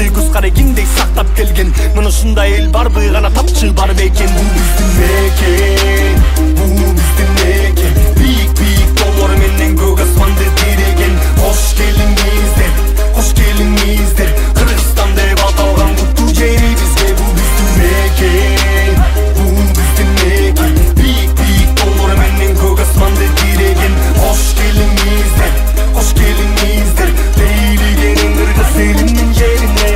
Бизди көз карегиндей сактап келген. Мына ушундай эл барбы гана тапчы бар бекен. Бул биздин мекен, бул биздин мекен. Бийик тоолор менен көк асманды тиреген. Кош келиңиздер, кош келиңиздер. Кыргызстан деп аталган куттуу жери бизге. Бул биздин мекен, бул биздин мекен. Бийик тоолор менен көк асманды тиреген. Кош келиңиздер, кош келиңиздер. Тейлигенин кыргыз элинин жерине.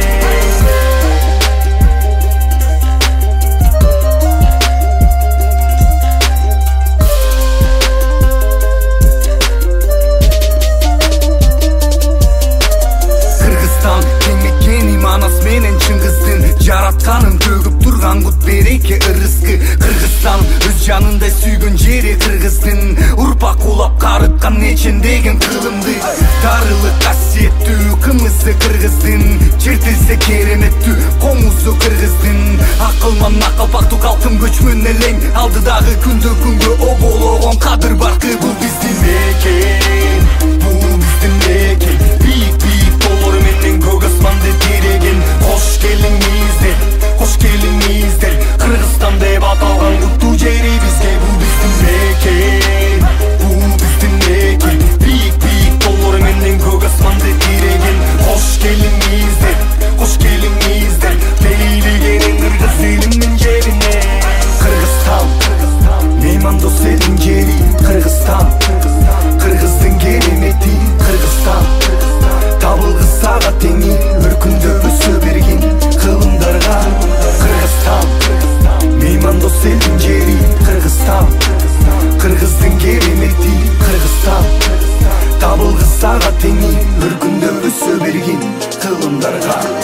Жаратканын төгүп турган кут береке ырыскы. Кыргызстан өз жанындай сүйгөн жери кыргыздын. Урпак улап карыткан нечендеген кылымды. Дарылы касиеттүү кымызы кыргыздын. Чертилсе кереметтүү комузу кыргыздын. Акылман акалпактуу калкым көчмөн элең. Алдыдагы күндө күнгө обологон кадыр баркы. Бул биздин мекен, бул биздин мекен. Бийик тоолор менен көк асманды тиреген. Кош келиңиздер, кош келиңиздер. Кыргызстан деп аталган куттуу жери бизге. Бул биздин мекен, бул биздин мекен. Бийик тоолор менен көк асманды тиреген. Кош келиңиздер, кош келиңиздер. Тейлигенин кыргыз элинин жерине. Кыргызстан, меймандос элдин жери. Кыргызстан, кыргыздын керемети. Кыргызстан, табылгыс ага теңи. Өркүндөп өсө берген кылымдарга. Кыргызстан, меймандос элдин жери. Кыргызстан, кыргыздын керемети. Кыргызстан, табылгыс ага теңи. Өркүндөп өсө берген кылымдарга.